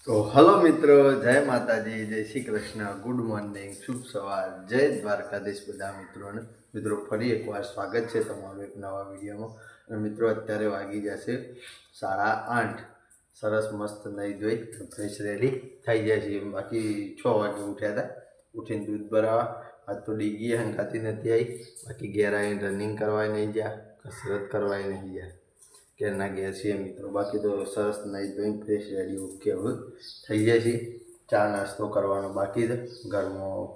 તો હલો મિત્રો, જય માતાજી, જય શ્રી કૃષ્ણ, ગુડ મોર્નિંગ, શુભ સવાર, જય દ્વારકાધીશ બધા મિત્રોને. મિત્રો ફરી એકવાર સ્વાગત છે તમારું એક નવા વિડીયોમાં. અને મિત્રો અત્યારે વાગી જશે 8:30. સરસ મસ્ત નહીં ધોઈ ફ્રેશ રેડી થઈ જાય છે. બાકી 6 વાગે ઉઠ્યા હતા, ઉઠીને દૂધ ભરાવા. આજ તો ડીગી હંકાતી નથી આવી. બાકી ઘેર આવીને રનિંગ કરવા નહીં ગયા, કસરત કરવા નહીં ગયા, ઘેરના ઘેર છીએ મિત્રો. બાકી તો સરસ નહીં ધોઈને ફ્રેશ રેડી ઓકે હવે થઈ જાય છે. ચા નાસ્તો કરવાનો બાકી છે. ઘરમાં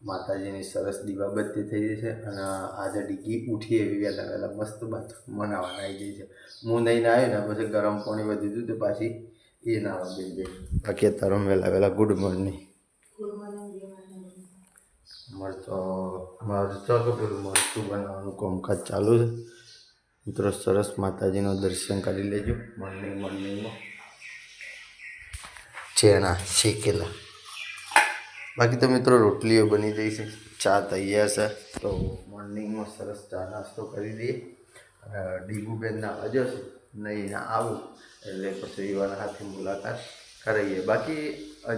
માતાજીની સરસ દીવાબત્તી થઈ જાય છે. અને આજે ડીગી ઉઠી એવી વહેલા વહેલા મસ્ત બાથરૂમ બનાવવાના આવી જાય છે. હું નહીં આવ્યો ને પછી ગરમ પાણી વધી દીધું તો પાછી એ નાવા દઈ દે. બાકી અત્યારે વહેલા વહેલા ગુડ મોર્નિંગ. મરચો કે પેલું મરચું બનાવવાનું કામકાજ ચાલુ છે મિત્રો. સરસ માતાજીનું દર્શન કરી લેજો મોર્નિંગમાં ચેના શેકેલા. બાકી તો મિત્રો રોટલીઓ બની જઈ છે, ચા તૈયાર છે. તો મોર્નિંગમાં સરસ ચા નાસ્તો કરી દઈએ. ડીગુબેનના અજર નહીં આવું એટલે પછી એવાના હાથે મુલાકાત કરાવીએ. બાકી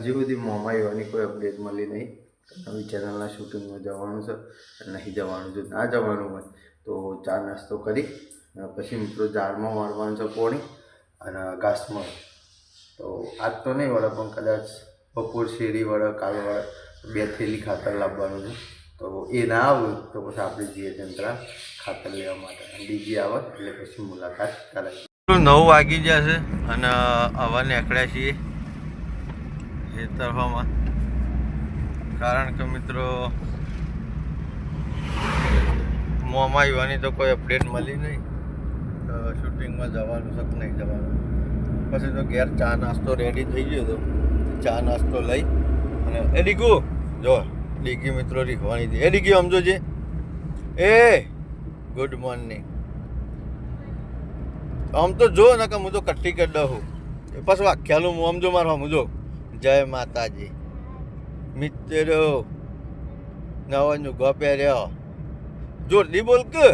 હજી સુધી મોંમાં એવાની કોઈ અપડેટ મળી નહીં. નવી ચેનલના શૂટિંગમાં જવાનું છે, નહીં જવાનું છે. ના જવાનું હોય તો ચા નાસ્તો કરી પછી મિત્રો ઝાડમાં મારવાનું છે પોણી અને ઘાસમાં. તો આજ તો નહીં વળે પણ કદાચ બપોર શેરી વળે, કાલ વળે 2 થેલી ખાતર લાવવાનું છે. તો એ ના આવ્યું તો પછી આપણે જઈએ જંત્રા ખાતર લેવા માટે. ડીજી આવે એટલે પછી મુલાકાત કરાવીએ. 9 વાગી ગયા છે અને હવા નીકળ્યા છીએ ખેતરમાં. કારણ કે મિત્રો મોંમાં આવવાની તો કોઈ અપડેટ મળી નહીં. શૂટિંગમાં જવાનું છે કે નહીં જવાનું. પછી તો ઘેર ચા નાસ્તો રેડી થઈ ગયો હતો. ચા નાસ્તો લઈ અને એ ડીગુ જો ડીગી મિત્રો રીખવાની હતી. એ ડીગી સમજો છે. એ ગુડ મોર્નિંગ. આમ તો જો ને કે હું તો કટ્ટી કરી દઉં. એ પાછું આખ્યાલું હું સમજો મારો સમજો. જય માતાજી મિત્રો. નવા નુગો પહેર્યો જોરથી બોલ કે.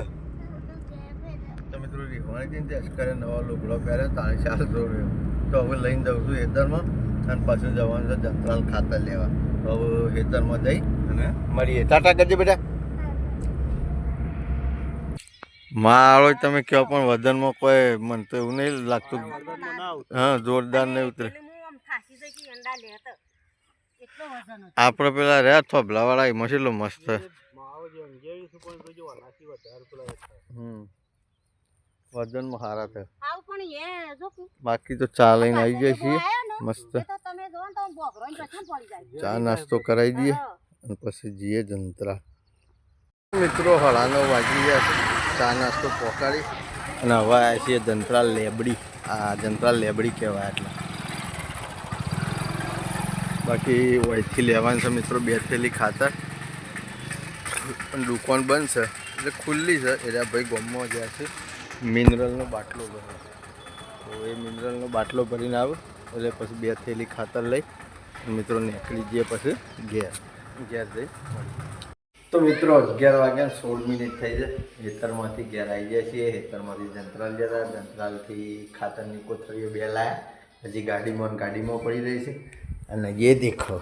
તો મિત્રો રીખવાની હતી અસ્કરે નવા લુગડો પહેર્યો 450 રહ્યો. તો હવે લઈને જાઉં છું ખેતરમાં અને પાછું જવાનું છે જંત્રાલ ખાતર લેવા. તો હવે ખેતરમાં જઈ અને મળીએ. ટાટા કરજે બેટા. માળો તમે કહો પણ વજનમાં કોઈ મને તો એવું નહીં લાગતું. હા જોરદાર નહીં ઉતરે. આપણે પેલા રહ્યા થોભલા વાળા મસેલો મસ્ત. વજનમાં સારા થાય. બાકી તો ચા લઈને આવી જાય છીએ મસ્ત. ચા નાસ્તો કરાવી દઈએ અને પછી જઈએ જંત્રા. મિત્રો 9:30 વાગી ગયા છે. ચા નાસ્તો પહોંચાડી અને હવે આવ્યા છીએ જંત્રા લેબડી. આ જંત્રા લેબડી કહેવાય. એટલે બાકી વહીથી લેવાનું છે મિત્રો 2 થેલી ખાતર. પણ દુકાન બંધ છે એટલે ખુલ્લી છે. એટલે ભાઈ ગામમાં જ્યાં છે મિનરલનો બાટલો ભરે. તો એ મિનરલનો બાટલો ભરીને આવે એટલે પછી 2 થેલી ખાતર લઈ મિત્રો નીકળી જઈએ પછી ઘેર જઈ. તો મિત્રો 11 વાગ્યા 16 મિનિટ થઈ જાય. ખેતરમાંથી ઘેર આવી જાય છીએ. ખેતરમાંથી જંત્રાલ જતા. જંત્રાલથી ખાતરની કોથળીઓ 2 લાયા. હજી ગાડીમાં પડી રહી છે. અને ये देखो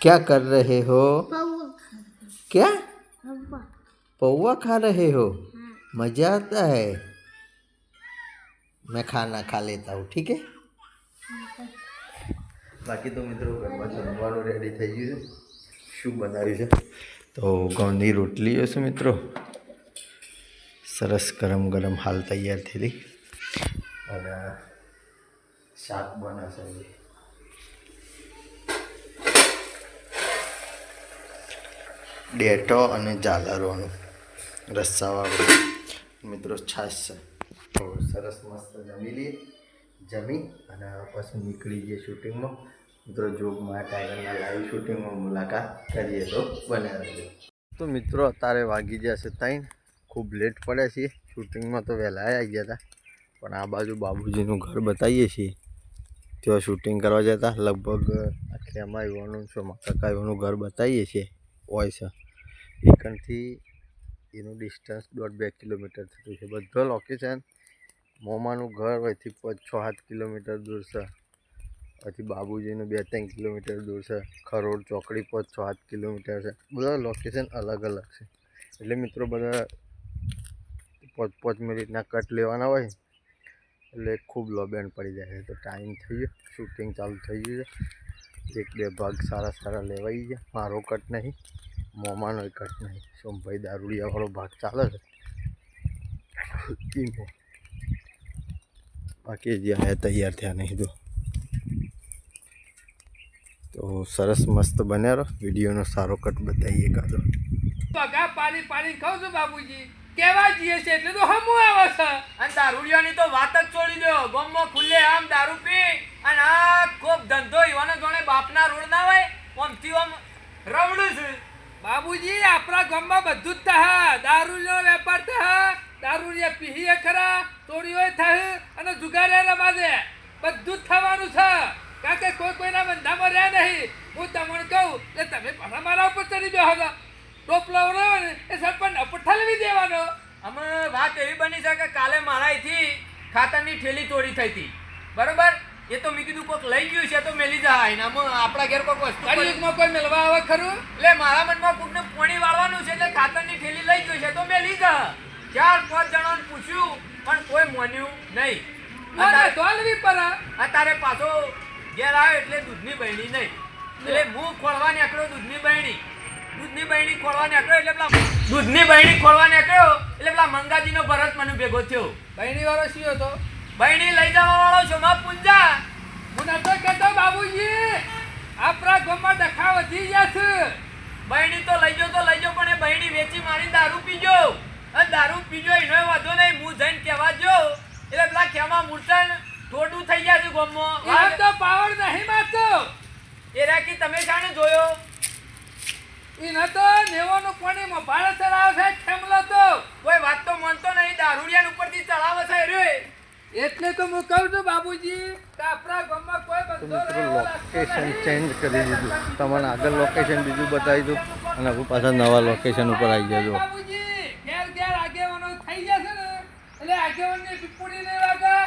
क्या कर रहे हो? क्या पौवा खा रहे हो? मजा आता है. मैं खाना खा लेता हूँ ठीक है. બાકી તો મિત્રો ઘરમાં જમવાનું રેડી થઈ ગયું છે. શું બનાવ્યું છે તો ઘઉંની રોટલીઓ છે મિત્રો. સરસ ગરમ ગરમ હાલ તૈયાર થયેલી. અને શાક બનાવશે ડેટો અને ઝાલરોનું રસ્સાવાળું મિત્રો. છાશ છે. તો સરસ મસ્ત જમી લઈએ. જમી અને પછી નીકળી જઈએ શૂટિંગમાં મિત્રો. જોગમાં ટાઈગરના લાઈવ શૂટિંગમાં મુલાકાત કરીએ તો બને રહેજો. તો મિત્રો અત્યારે વાગી જશે 3. ખૂબ લેટ પડ્યા છીએ. શૂટિંગમાં તો વહેલા આવી ગયા હતા પણ આ બાજુ બાબુજીનું ઘર બતાવીએ છીએ. ત્યાં શૂટિંગ કરવા જતા લગભગ ખેમા યુવાનું કાકા યુવાનું ઘર બતાવીએ છીએ હોય છે. એકણથી એનું ડિસ્ટન્સ 1.5-2 કિલોમીટર થતું છે. બધો લોકેશન મોમાનું ઘર હોયથી 6-7 કિલોમીટર દૂર છે. પછી બાબુજીનું 2-3 કિલોમીટર દૂર છે. ખરોડ ચોકડી પર 6-8 કિલોમીટર છે. બધા લોકેશન અલગ અલગ છે. એટલે મિત્રો બધા 5-5 મિનિટના કટ લેવાના હોય એટલે ખૂબ લોબેન પડી જાય છે. તો ટાઈમ થઈ ગયો, શૂટિંગ ચાલુ થઈ ગયું છે. 1-2 ભાગ સારા લેવાઈ ગયા. મારો કટ નહીં, મોમાનો કટ નહીં, સોમભાઈ દારૂડિયાવાળો ભાગ ચાલે છે. બાકી જે આયા તૈયાર થયા નહીં તો સરસ મસ્ત બન્યા રહો. વિડીયોનો સારો કટ બતાવીએ કાઢો. પગા પાણી પાણી ખાવ છું બાબુજી, કેવા જઈએ છે એટલે તો હમું આવે છે. અને દારૂડિયાની તો વાત જ છોડી દો. ગમમાં ખુલ્લે આમ દારૂ પી અને આ ખૂબ ધંધો ઈવાનો જોણે બાપના રોડ ના હોય ઓમથી ઓમ રવડું છે. બાબુજી આપણા ગામમાં બધું જ થાય. દારૂનો વેપાર થાય, દારૂડિયા પીએ ખરા, ચોરીઓ થાય અને જુગારે રમાજે, બધું જ થવાનું છે. કારણ કે કોઈના બંધામાં રહ્યા નહીં. હું તમને કહું એટલે તમે પાછા મારા ઉપર ચડી બેહો છો. ટોપલો ને એ સરપંચ ઉપર ઠલવી દેવાનો. અમે વાત એવી બની છે કે કાલે મારા અહીંથી ખાતરની થેલી ચોરી થઈ હતી, બરોબર? એ તો મેં કીધું કોઈક લઈ ગયું છે તો મેલી જાય ને આપણા ઘેર કોઈક વસ્તુ કોઈ મેળવા આવે ખરું. એટલે મારા મનમાં કોઈને પાણી વાળવાનું છે એટલે ખાતરની થેલી લઈ ગયું છે તો મેલી જા. 4-5 જણાને પૂછ્યું પણ કોઈ માન્યું નહીં. અત્યારે પાછો ઘેર આવ્યો એટલે દૂધની બહેણી નહીં, એટલે હું ખોળવા નીકળ્યો દૂધની બહેણી ખોળવા નીકળ્યો એટલે પેલા મંગાજીનો ભરત મને ભેગો થયો. બહેણી વાળો શી હતો? બહેણી લઈ જવા વાળો છો માં પૂંજા. હું નતો કહેતો બાબુજી આપણા ગામમાં ડખા વધી ગયા છે. બહેણી તો લઈ જાઓ પણ એ બહેણી વેચી મારી દારૂ પીજો. અને દારૂ પીજો એનો વાંધો નહીં, હું જઈને કહેવા જો એટલે પેલા ખેમા મૂર્તન થોડું થઈ ગયા છે ગામમાં. એ તો પાવર નહીં મારતો. એ રાકી તમે શાને જોયો? ઈ નતો નેવાનો પાણીમાં ભાડે ચડાવે છે ખેમલો તો. કોઈ વાત તો માનતો નહીં, દારૂડિયાન ઉપરથી ચડાવે છે રે. એટલે તો હું કહું છું બાબુજી કે આપણા ગામમાં કોઈ બંધો લોકેશન ચેન્જ કરી દીધું. તમને આગળ લોકેશન બીજું બતાવી દઉં અને હવે પાછા નવા લોકેશન ઉપર આવી જજો. બાબુજી ઘેર આગેવાનો થઈ જશે ને એટલે આગેવાનની પીપુડી નહીં વાગા.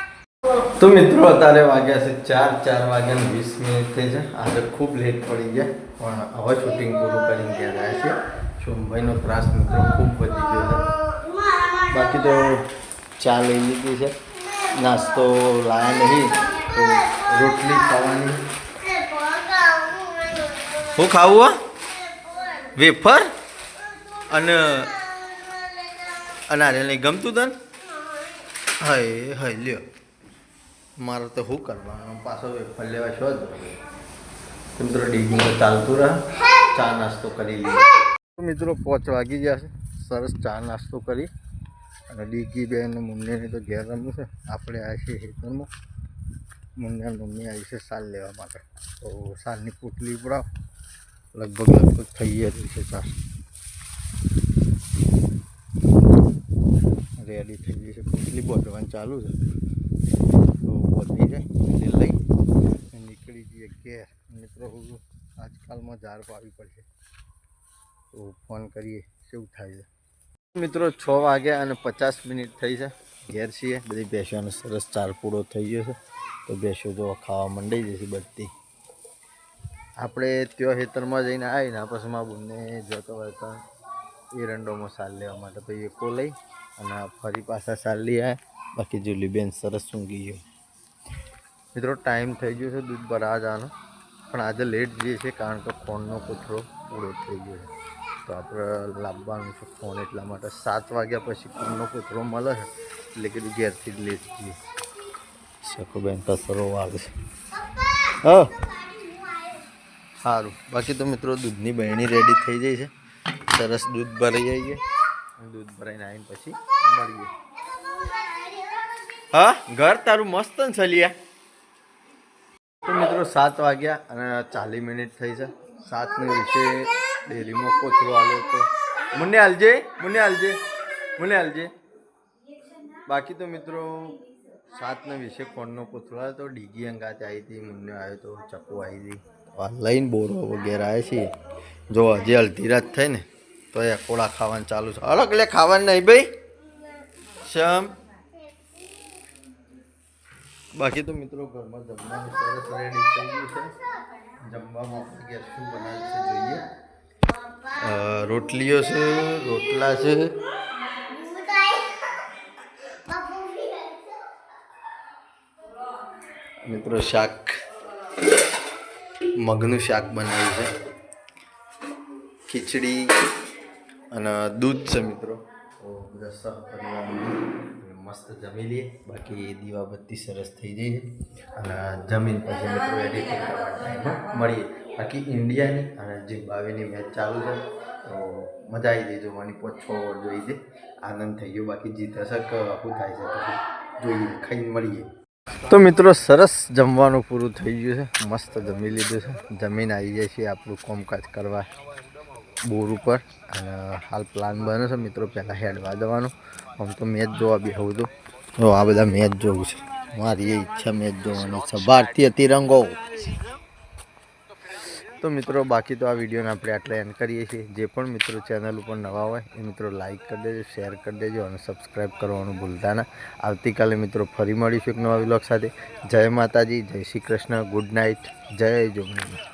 તો મિત્રો અત્યારે વાગ્યા છે 4 વાગ્યાને 20 મિનિટ થઈ છે. આજે ખૂબ લેટ પડી ગયા પણ હવે શૂટિંગ પૂરું કરીને ત્યાં આવ્યા છે. સોમભાઈનો ત્રાસ મિત્રો ખૂબ વધી ગયો છે. બાકી તો ચા લઈ લીધી છે, નાસ્તો લાયા નહીં તો રોટલી ખાવાની. શું ખાવું? વેફર અને અનારે નહીં ગમતું તને? હાય લ્યો, મારે તો શું કરવાનું, પાછો વેફર લેવા છો જ. મિત્રો ડીગમાં ચાલતું રહે, ચા નાસ્તો કરી લઈએ. મિત્રો 5 વાગી ગયા છે. સરસ ચા નાસ્તો કરી અને ડીગી બેન મુન્નેને તો ઘેર રમવું છે. આપણે આવ્યા છીએ હેતરમાં. મુન્ને મમ્મી આવી છે સાલ લેવા માટે. તો સાલની પોટલી ઉપડાવ, લગભગ થઈ ગઈ છે. સાલ રેડી થઈ ગઈ છે, પોટલી બોધવાનું ચાલુ છે. તો બોધી જાય એટલે લઈ નીકળી જઈએ ઘેર. મિત્રો આજકાલમાં ઝાડ પાવી પડશે તો ફોન કરીએ શું થાય છે. મિત્રો 6 વાગ્યા અને 50 મિનિટ થઈ છે. ઘેર છીએ, બધી ભેંસોનો સરસ ચાર પૂરો થઈ ગયો છે. તો ભેંસો જો ખાવા મંડાઈ જશે બધી. આપણે ત્યાં ખેતરમાં જઈને આવીને પછી માં બંને જતો હોય તો એરંડોમાં સાલ લેવા માટે તો એકો લઈ અને ફરી પાછા સાલ લઈ આવ્યા. બાકી જુલીબેન સરસ ઊંઘી ગયો. મિત્રો ટાઈમ થઈ ગયો છે દૂધ ભરાવા જવાનો, પણ આજે લેટ જઈએ છીએ કારણ કે ફોનનો કોથળો પૂરો થઈ ગયો છે. તો આપણે લાવવાનું છે ફોન, એટલા માટે 7 વાગ્યા પછી ફોનનો કોથળો મળે છે એટલે કે ઘેરથી જ લેટ જઈએ. શકુબેન કસરો વાગે છે. હા સારું. બાકી તો મિત્રો દૂધની બહેણી રેડી થઈ જાય છે. સરસ દૂધ ભરાઈ જઈએ, દૂધ ભરાઈને આવીને પછી મળીએ. હા ઘર તારું મસ્ત ને ચલિયા. તો મિત્રો 7 વાગ્યા અને 40 મિનિટ થઈ છે. 7ને વિશે ડેરીમાં કોથળો આવ્યો તો મુન્ને હાલજે. બાકી તો મિત્રો 7ને વિશે ફોનનો કોથળો આવ્યો તો ડીગી અંગાત આવી હતી, મુન્ને આવ્યો તો ચપ્પુ આવી હતી લઈને બોરો વગેરે આવે છે. જો હજી અડધી રાત થઈ ને તો એ કોળા ખાવાનું ચાલુ છે. અલગ એટલે ખાવાનું નહીં ભાઈ શમ. બાકી તો મિત્રો ઘરમાં જમવાનું સરસ રેડી થઈ ગયું છે. જમવામાં આપણે ગેસ શું બનાવ્યું છે જોઈએ. રોટલીઓ છે, રોટલા છે, મિત્રો શાક, મગનું શાક બનાવ્યું છે, ખીચડી અને દૂધ છે મિત્રો. તો બધા સહપરિવાર મસ્ત જમી લઈએ. બાકી દીવાબત્તી સરસ થઈ જઈ છે અને જમીન પછી મિત્રો એડિટિંગ કરવાનો ટાઈમ મળીએ. બાકી ઇન્ડિયાની અને ઝિમ્બાબ્વેની મેચ ચાલુ છે તો મજા આવી ગઈ જોવાની. 5-6 ઓવર જોઈ દે, આનંદ થઈ ગયો. બાકી જીતે છે કે શું થાય છે પછી જોઈએ, ખાઈને મળીએ. તો મિત્રો સરસ જમવાનું પૂરું થઈ ગયું છે, મસ્ત જમી લીધું છે. જમીન આવી જાય છે આપણું કામકાજ કરવા બોર ઉપર. અને હાલ પ્લાન બને છે મિત્રો પહેલાં હેડવા જવાનું. આમ તો મેચ જોવા બેહું હતું, તો આ બધા મેચ જોવું છે. મારી એ ઈચ્છા મેચ જોવાની છે, ભારતીય તિરંગો. તો મિત્રો બાકી તો આ વિડીયોને આપણે આટલા એન્ડ કરીએ છીએ. જે પણ મિત્રો ચેનલ ઉપર નવા હોય એ મિત્રો લાઇક કરી દેજો, શેર કરી દેજો અને સબસ્ક્રાઈબ કરવાનું ભૂલતા ના. આવતીકાલે મિત્રો ફરી મળીશું એક નવા વ્લોગ સાથે. જય માતાજી, જય શ્રી કૃષ્ણ, ગુડ નાઇટ, જય જોગણી.